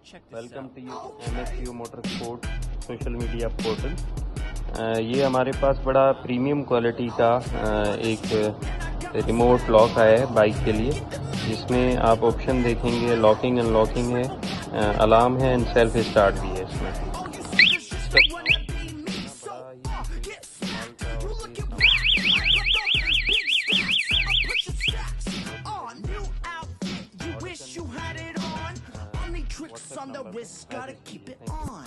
Welcome to MSU motor sport social media portal. ये हमारे पास बड़ा प्रीमियम क्वालिटी का एक रिमोट लॉक आया है बाइक के लिए, जिसमें आप ऑप्शन देखेंगे लॉकिंग अनलॉकिंग है, अलार्म है एंड सेल्फ स्टार्ट भी है इसमें। On the wrist, gotta keep it on.